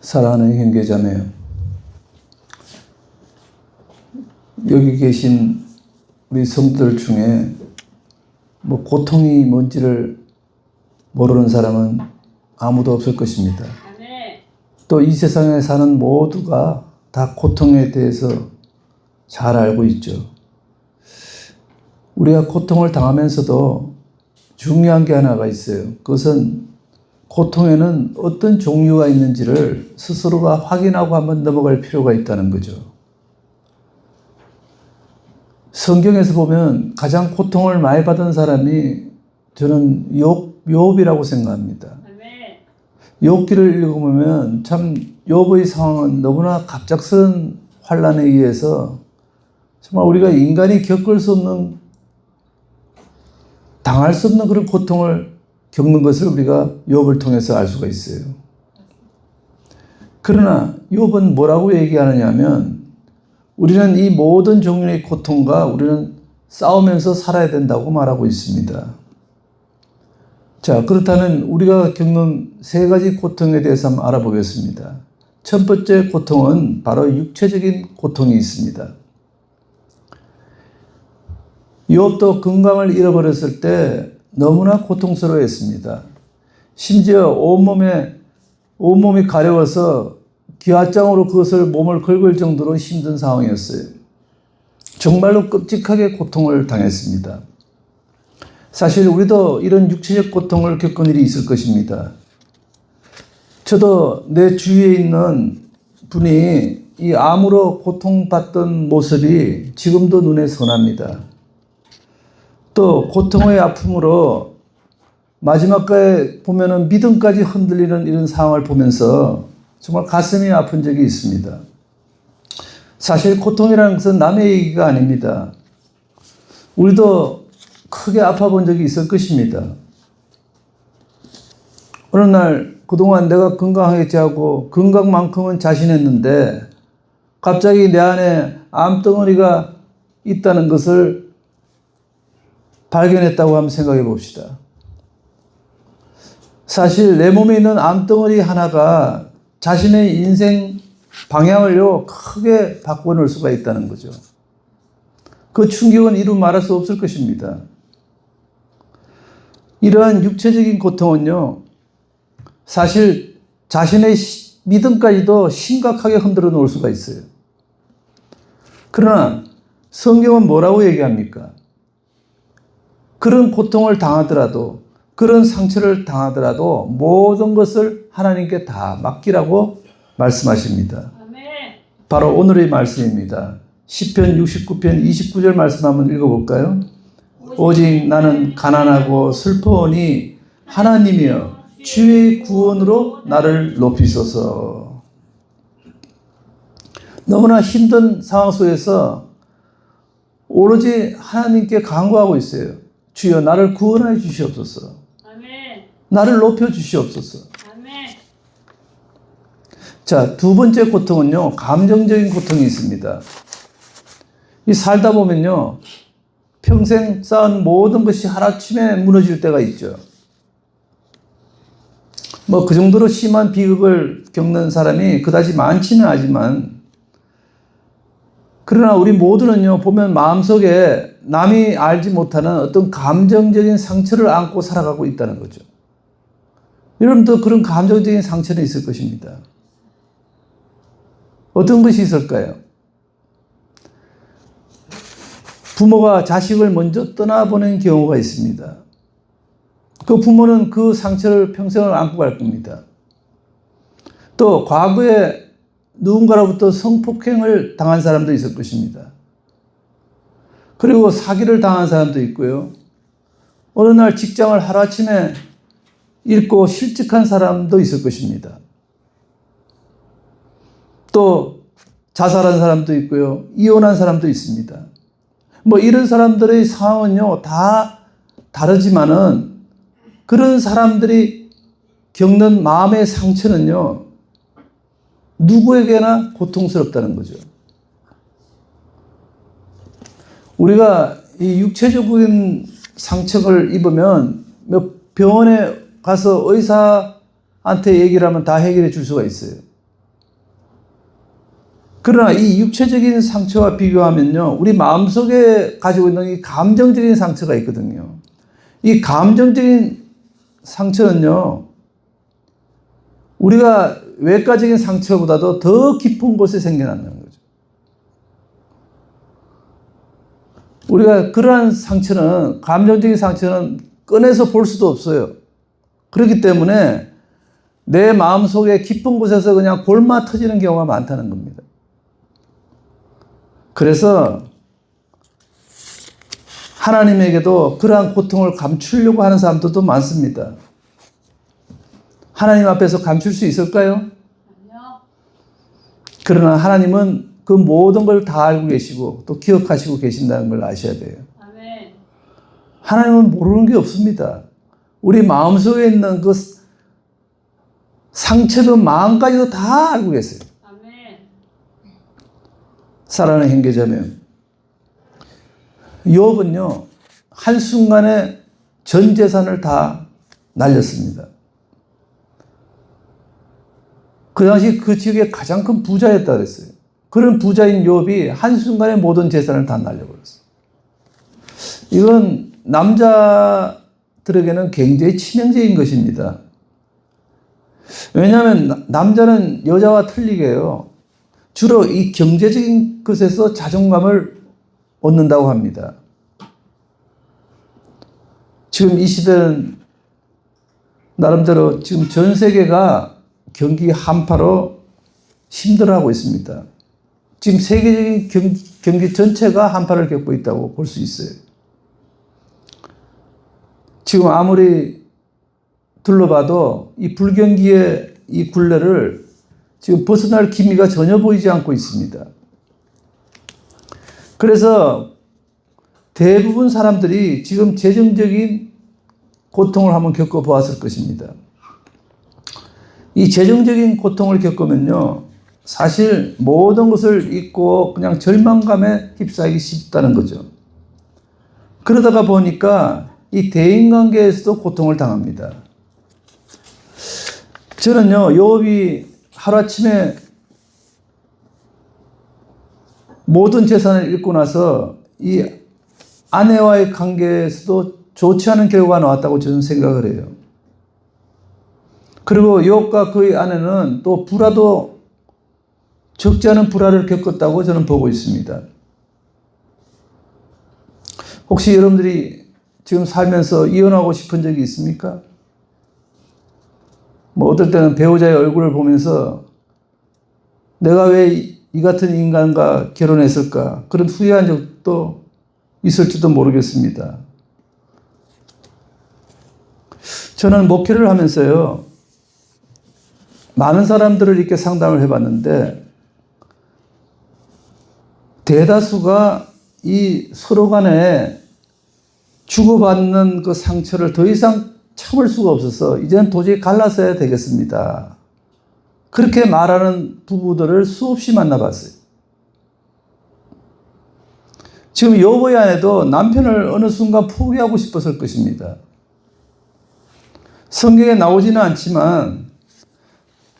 사랑하는 형제자매, 여기 계신 우리 성도들 중에 고통이 뭔지를 모르는 사람은 아무도 없을 것입니다. 또 이 세상에 사는 모두가 다 고통에 대해서 잘 알고 있죠. 우리가 고통을 당하면서도 중요한 게 하나가 있어요. 그것은 고통에는 어떤 종류가 있는지를 스스로가 확인하고 한번 넘어갈 필요가 있다는 거죠. 성경에서 보면 가장 고통을 많이 받은 사람이 저는 욥이라고 생각합니다. 욥기를 읽어보면 참 욥의 상황은 너무나 갑작스런 환난에 의해서 정말 우리가 인간이 겪을 수 없는, 당할 수 없는 그런 고통을 겪는 것을 우리가 욥을 통해서 알 수가 있어요. 그러나 욥은 뭐라고 얘기하느냐 하면 우리는 이 모든 종류의 고통과 우리는 싸우면서 살아야 된다고 말하고 있습니다. 자, 그렇다면 우리가 겪는 세 가지 고통에 대해서 한번 알아보겠습니다. 첫 번째 고통은 바로 육체적인 고통이 있습니다. 욥도 건강을 잃어버렸을 때 너무나 고통스러워했습니다. 심지어 온몸이 가려워서 기와장으로 그것을 몸을 긁을 정도로 힘든 상황이었어요. 정말로 끔찍하게 고통을 당했습니다. 사실 우리도 이런 육체적 고통을 겪은 일이 있을 것입니다. 저도 내 주위에 있는 분이 이 암으로 고통받던 모습이 지금도 눈에 선합니다. 또 고통의 아픔으로 마지막까지 보면은 믿음까지 흔들리는 이런 상황을 보면서 정말 가슴이 아픈 적이 있습니다. 사실 고통이라는 것은 남의 얘기가 아닙니다. 우리도 크게 아파 본 적이 있을 것입니다. 어느 날 그동안 내가 건강하겠지 하고 건강만큼은 자신했는데 갑자기 내 안에 암덩어리가 있다는 것을 발견했다고 한번 생각해 봅시다. 사실 내 몸에 있는 암덩어리 하나가 자신의 인생 방향을요 크게 바꿔놓을 수가 있다는 거죠. 그 충격은 이루 말할 수 없을 것입니다. 이러한 육체적인 고통은요 사실 자신의 믿음까지도 심각하게 흔들어 놓을 수가 있어요. 그러나 성경은 뭐라고 얘기합니까? 그런 고통을 당하더라도, 그런 상처를 당하더라도 모든 것을 하나님께 다 맡기라고 말씀하십니다. 바로 오늘의 말씀입니다. 시편 69편 29절 말씀 한번 읽어볼까요? 오직 나는 가난하고 슬퍼오니 하나님이여 주의 구원으로 나를 높이소서. 너무나 힘든 상황 속에서 오로지 하나님께 간구하고 있어요. 주여 나를 구원하여 주시옵소서. 아멘. 나를 높여 주시옵소서. 아멘. 자, 두 번째 고통은요, 감정적인 고통이 있습니다. 이 살다 보면요, 평생 쌓은 모든 것이 하루아침에 무너질 때가 있죠. 그 정도로 심한 비극을 겪는 사람이 그다지 많지는 않지만, 그러나 우리 모두는요, 보면 마음속에 남이 알지 못하는 어떤 감정적인 상처를 안고 살아가고 있다는 거죠. 여러분도 그런 감정적인 상처는 있을 것입니다. 어떤 것이 있을까요? 부모가 자식을 먼저 떠나보낸 경우가 있습니다. 그 부모는 그 상처를 평생을 안고 갈 겁니다. 또 과거에 누군가로부터 성폭행을 당한 사람도 있을 것입니다. 그리고 사기를 당한 사람도 있고요. 어느 날 직장을 하루아침에 잃고 실직한 사람도 있을 것입니다. 또 자살한 사람도 있고요. 이혼한 사람도 있습니다. 이런 사람들의 상황은요, 다 다르지만은 그런 사람들이 겪는 마음의 상처는요, 누구에게나 고통스럽다는 거죠. 우리가 이 육체적인 상처를 입으면 병원에 가서 의사한테 얘기를 하면 다 해결해 줄 수가 있어요. 그러나 이 육체적인 상처와 비교하면요, 우리 마음속에 가지고 있는 이 감정적인 상처가 있거든요. 이 감정적인 상처는요, 우리가 외과적인 상처보다도 더 깊은 곳에 생겨난다는 거죠. 우리가 그러한 상처는, 감정적인 상처는 꺼내서 볼 수도 없어요. 그렇기 때문에 내 마음속에 깊은 곳에서 그냥 골마 터지는 경우가 많다는 겁니다. 그래서 하나님에게도 그러한 고통을 감추려고 하는 사람들도 많습니다. 하나님 앞에서 감출 수 있을까요? 아니요. 그러나 하나님은 그 모든 걸 다 알고 계시고 또 기억하시고 계신다는 걸 아셔야 돼요. 아멘. 하나님은 모르는 게 없습니다. 우리 마음속에 있는 그 상처도 마음까지도 다 알고 계세요. 아멘. 사랑하는 형제자매, 욥은요, 한순간에 전 재산을 다 날렸습니다. 그 당시 그 지역의 가장 큰 부자였다 그랬어요. 그런 부자인 욥이 한순간에 모든 재산을 다 날려버렸어요. 이건 남자들에게는 굉장히 치명적인 것입니다. 왜냐하면 남자는 여자와 틀리게요, 주로 이 경제적인 것에서 자존감을 얻는다고 합니다. 지금 이 시대는 나름대로 지금 전 세계가 경기 한파로 힘들어하고 있습니다. 지금 세계적인 경기 전체가 한파를 겪고 있다고 볼 수 있어요. 지금 아무리 둘러봐도 이 불경기의 이 굴레를 지금 벗어날 기미가 전혀 보이지 않고 있습니다. 그래서 대부분 사람들이 지금 재정적인 고통을 한번 겪어보았을 것입니다. 이 재정적인 고통을 겪으면요, 사실 모든 것을 잊고 그냥 절망감에 휩싸이기 쉽다는 거죠. 그러다가 보니까 이 대인관계에서도 고통을 당합니다. 저는요, 욥이 하루아침에 모든 재산을 잃고 나서 이 아내와의 관계에서도 좋지 않은 결과가 나왔다고 저는 생각을 해요. 그리고 욥과 그의 아내는 또 불화도 적지 않은 불화를 겪었다고 저는 보고 있습니다. 혹시 여러분들이 지금 살면서 이혼하고 싶은 적이 있습니까? 뭐 어떨 때는 배우자의 얼굴을 보면서 내가 왜 이 같은 인간과 결혼했을까? 그런 후회한 적도 있을지도 모르겠습니다. 저는 목회를 하면서요, 많은 사람들을 이렇게 상담을 해봤는데 대다수가 이 서로 간에 주고받는 그 상처를 더 이상 참을 수가 없어서 이제는 도저히 갈라서야 되겠습니다. 그렇게 말하는 부부들을 수없이 만나봤어요. 지금 욥의 아내도 남편을 어느 순간 포기하고 싶었을 것입니다. 성경에 나오지는 않지만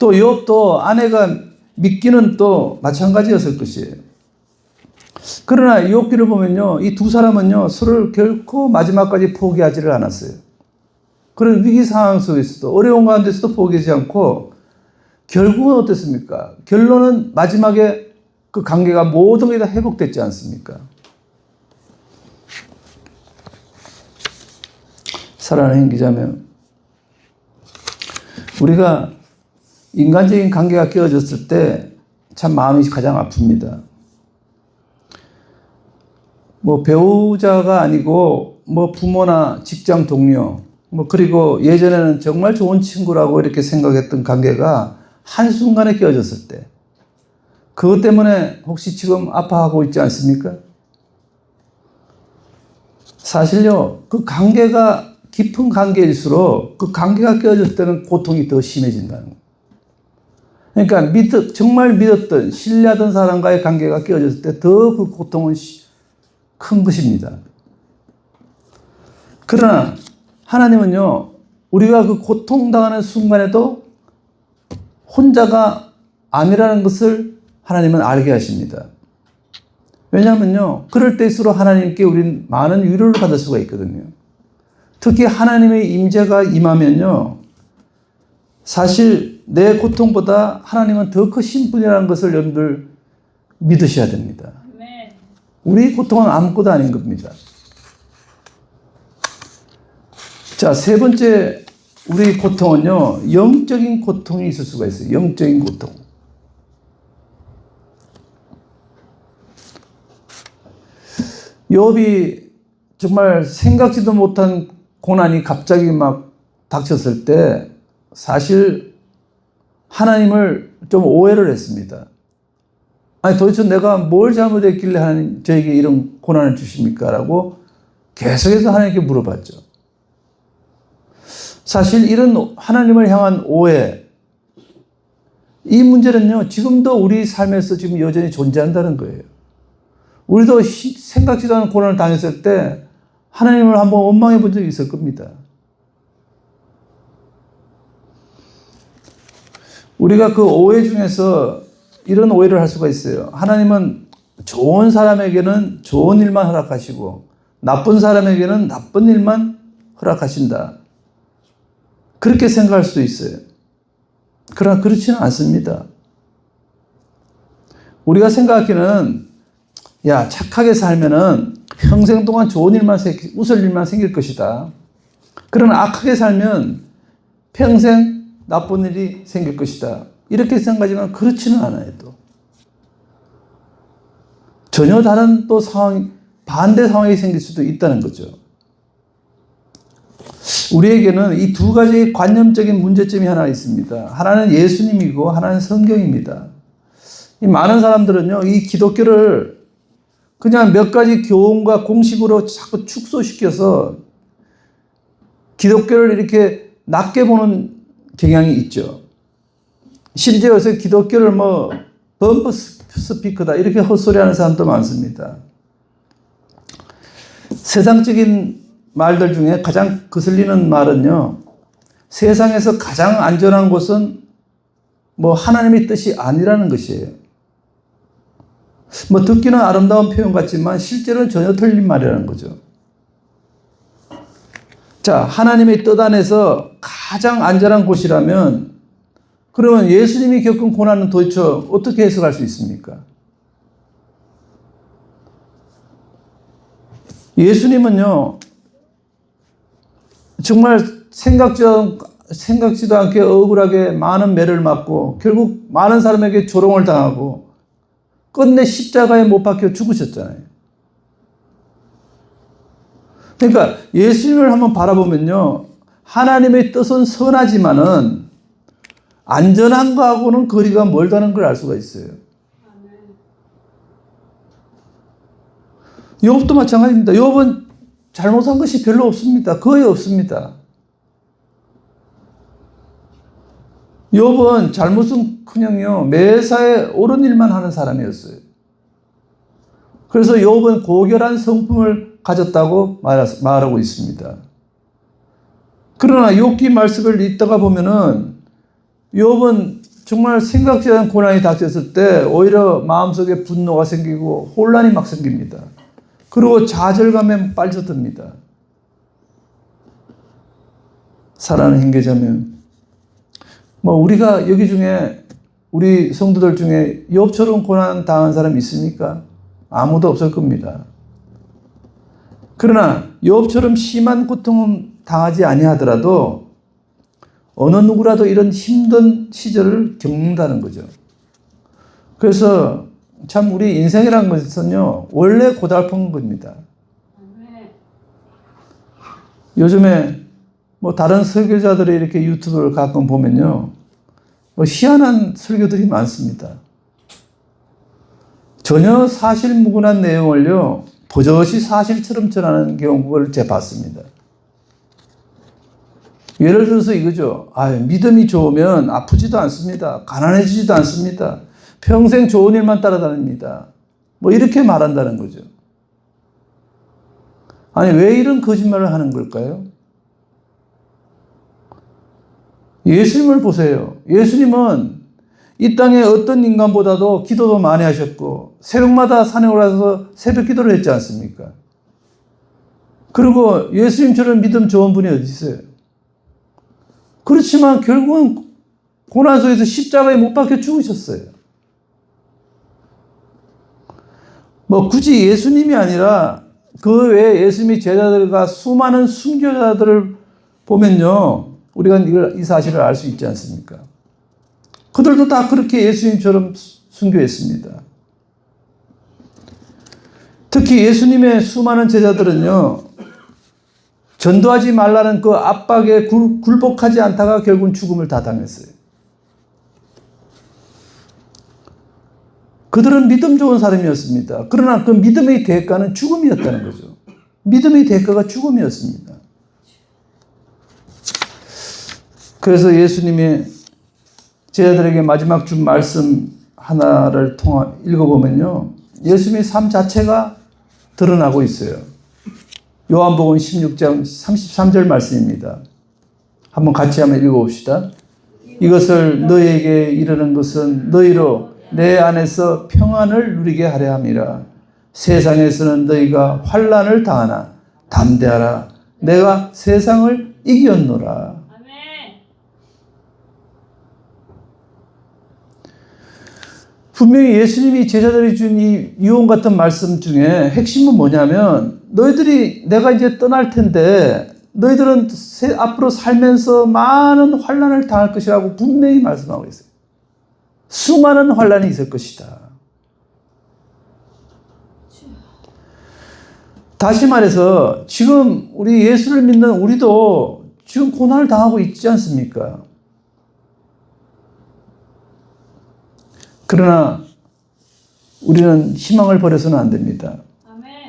또 욥도 아내가 믿기는 또 마찬가지였을 것이에요. 그러나 욥기를 보면요, 이 두 사람은요, 서로를 결코 마지막까지 포기하지를 않았어요. 그런 위기 상황 속에서도, 어려운 가운데서도 포기하지 않고 결국은 어땠습니까? 결론은 마지막에 그 관계가 모든 게 다 회복됐지 않습니까? 사랑하는 형제자매, 우리가 인간적인 관계가 깨어졌을 때 참 마음이 가장 아픕니다. 뭐 배우자가 아니고 뭐 부모나 직장 동료, 뭐 그리고 예전에는 정말 좋은 친구라고 이렇게 생각했던 관계가 한순간에 깨어졌을 때, 그것 때문에 혹시 지금 아파하고 있지 않습니까? 사실요, 그 관계가 깊은 관계일수록 그 관계가 깨어졌을 때는 고통이 더 심해진다는 거예요. 그러니까 정말 믿었던, 신뢰하던 사람과의 관계가 깨어졌을 때 더 그 고통은 큰 것입니다. 그러나 하나님은요, 우리가 그 고통당하는 순간에도 혼자가 아니라는 것을 하나님은 알게 하십니다. 왜냐하면요, 그럴 때일수록 하나님께 우리는 많은 위로를 받을 수가 있거든요. 특히 하나님의 임재가 임하면요, 사실 내 고통보다 하나님은 더 크신 분이라는 것을 여러분들 믿으셔야 됩니다. 우리 고통은 아무것도 아닌 겁니다. 자, 세 번째 우리 고통은요, 영적인 고통이 있을 수가 있어요. 영적인 고통. 욥이 정말 생각지도 못한 고난이 갑자기 막 닥쳤을 때 사실 하나님을 좀 오해를 했습니다. 아니 도대체 내가 뭘 잘못했길래 하나님 저에게 이런 고난을 주십니까? 라고 계속해서 하나님께 물어봤죠. 사실 이런 하나님을 향한 오해, 이 문제는요, 지금도 우리 삶에서 지금 여전히 존재한다는 거예요. 우리도 생각지도 않은 고난을 당했을 때 하나님을 한번 원망해 본 적이 있을 겁니다. 우리가 그 오해 중에서 이런 오해를 할 수가 있어요. 하나님은 좋은 사람에게는 좋은 일만 허락하시고 나쁜 사람에게는 나쁜 일만 허락하신다. 그렇게 생각할 수도 있어요. 그러나 그렇지는 않습니다. 우리가 생각하기는 야, 착하게 살면은 평생 동안 좋은 일만, 웃을 일만 생길 것이다. 그러나 악하게 살면 평생 나쁜 일이 생길 것이다. 이렇게 생각하지만 그렇지는 않아요, 또. 전혀 다른 또 상황, 반대 상황이 생길 수도 있다는 거죠. 우리에게는 이 두 가지 관념적인 문제점이 하나 있습니다. 하나는 예수님이고 하나는 성경입니다. 이 많은 사람들은요, 이 기독교를 그냥 몇 가지 교훈과 공식으로 자꾸 축소시켜서 기독교를 이렇게 낮게 보는 경향이 있죠. 심지어 요새 기독교를 뭐 범퍼 스피커다 이렇게 헛소리하는 사람도 많습니다. 세상적인 말들 중에 가장 거슬리는 말은요, 세상에서 가장 안전한 곳은 뭐 하나님의 뜻이 아니라는 것이에요. 뭐 듣기는 아름다운 표현 같지만 실제로는 전혀 틀린 말이라는 거죠. 자, 하나님의 뜻 안에서 가장 안전한 곳이라면 그러면 예수님이 겪은 고난은 도대체 어떻게 해석할 수 있습니까? 예수님은요, 정말 생각지도 않게 억울하게 많은 매를 맞고 결국 많은 사람에게 조롱을 당하고 끝내 십자가에 못 박혀 죽으셨잖아요. 그러니까 예수님을 한번 바라보면요, 하나님의 뜻은 선하지만은 안전한 거하고는 거리가 멀다는 걸 알 수가 있어요. 욥도 마찬가지입니다. 욥은 잘못한 것이 별로 없습니다. 거의 없습니다. 욥은 잘못은 그냥요, 매사에 옳은 일만 하는 사람이었어요. 그래서 욥은 고결한 성품을 가졌다고 말하고 있습니다. 그러나 욥기 말씀을 읽다가 보면은 욥은 정말 생각지 않은 고난이 닥쳤을 때 오히려 마음속에 분노가 생기고 혼란이 막 생깁니다. 그리고 좌절감에 빠져듭니다. 사랑하는 형제자매, 뭐 우리가 여기 중에 우리 성도들 중에 욥처럼 고난 당한 사람 있습니까? 아무도 없을 겁니다. 그러나 욥처럼 심한 고통은 당하지 아니하더라도 어느 누구라도 이런 힘든 시절을 겪는다는 거죠. 그래서 참 우리 인생이라는 것은요, 원래 고달픈 겁니다. 요즘에 뭐 다른 설교자들의 이렇게 유튜브를 가끔 보면요, 뭐 희한한 설교들이 많습니다. 전혀 사실무근한 내용을요, 버젓이 사실처럼 전하는 경우를 제가 봤습니다. 예를 들어서 이거죠. 믿음이 좋으면 아프지도 않습니다. 가난해지지도 않습니다. 평생 좋은 일만 따라다닙니다. 뭐 이렇게 말한다는 거죠. 아니, 왜 이런 거짓말을 하는 걸까요? 예수님을 보세요. 예수님은 이 땅에 어떤 인간보다도 기도도 많이 하셨고 새벽마다 산에 올라서 새벽 기도를 했지 않습니까? 그리고 예수님처럼 믿음 좋은 분이 어디 있어요? 그렇지만 결국은 고난 속에서 십자가에 못 박혀 죽으셨어요. 뭐 굳이 예수님이 아니라 그 외에 예수님의 제자들과 수많은 순교자들을 보면요, 우리가 이 사실을 알 수 있지 않습니까? 그들도 다 그렇게 예수님처럼 순교했습니다. 특히 예수님의 수많은 제자들은요, 전도하지 말라는 그 압박에 굴복하지 않다가 결국은 죽음을 다 당했어요. 그들은 믿음 좋은 사람이었습니다. 그러나 그 믿음의 대가는 죽음이었다는 거죠. 믿음의 대가가 죽음이었습니다. 그래서 예수님이 제자들에게 마지막 준 말씀 하나를 읽어보면요, 예수님의 삶 자체가 드러나고 있어요. 요한복음 16장 33절 말씀입니다. 한번 같이 한번 읽어봅시다. 이것을 너희에게 이르는 것은 너희로 내 안에서 평안을 누리게 하려 함이라. 세상에서는 너희가 환난을 당하나 담대하라. 내가 세상을 이겼노라. 분명히 예수님이 제자들이 준 이 유언 같은 말씀 중에 핵심은 뭐냐면, 너희들이 내가 이제 떠날 텐데 너희들은 앞으로 살면서 많은 환난을 당할 것이라고 분명히 말씀하고 있어요. 수많은 환난이 있을 것이다. 다시 말해서 지금 우리 예수를 믿는 우리도 지금 고난을 당하고 있지 않습니까? 그러나 우리는 희망을 버려서는 안 됩니다.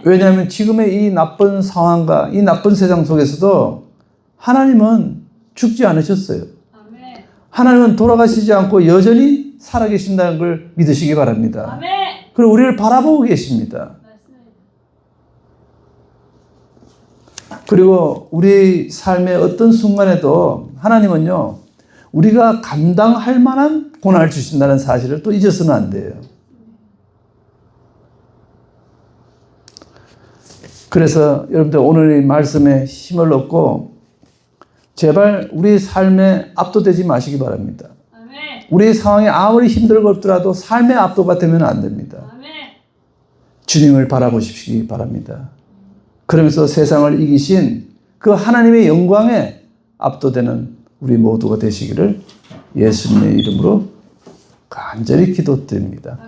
왜냐하면 지금의 이 나쁜 상황과 이 나쁜 세상 속에서도 하나님은 죽지 않으셨어요. 하나님은 돌아가시지 않고 여전히 살아계신다는 걸 믿으시기 바랍니다. 그리고 우리를 바라보고 계십니다. 그리고 우리 삶의 어떤 순간에도 하나님은요, 우리가 감당할 만한 고난을 주신다는 사실을 또 잊어서는 안 돼요. 그래서 여러분들 오늘 이 말씀에 힘을 얻고 제발 우리 삶에 압도되지 마시기 바랍니다. 우리 상황이 아무리 힘들고 없더라도 삶의 압도가 되면 안 됩니다. 주님을 바라보시기 바랍니다. 그러면서 세상을 이기신 그 하나님의 영광에 압도되는 우리 모두가 되시기를 예수님의 이름으로 간절히 기도드립니다.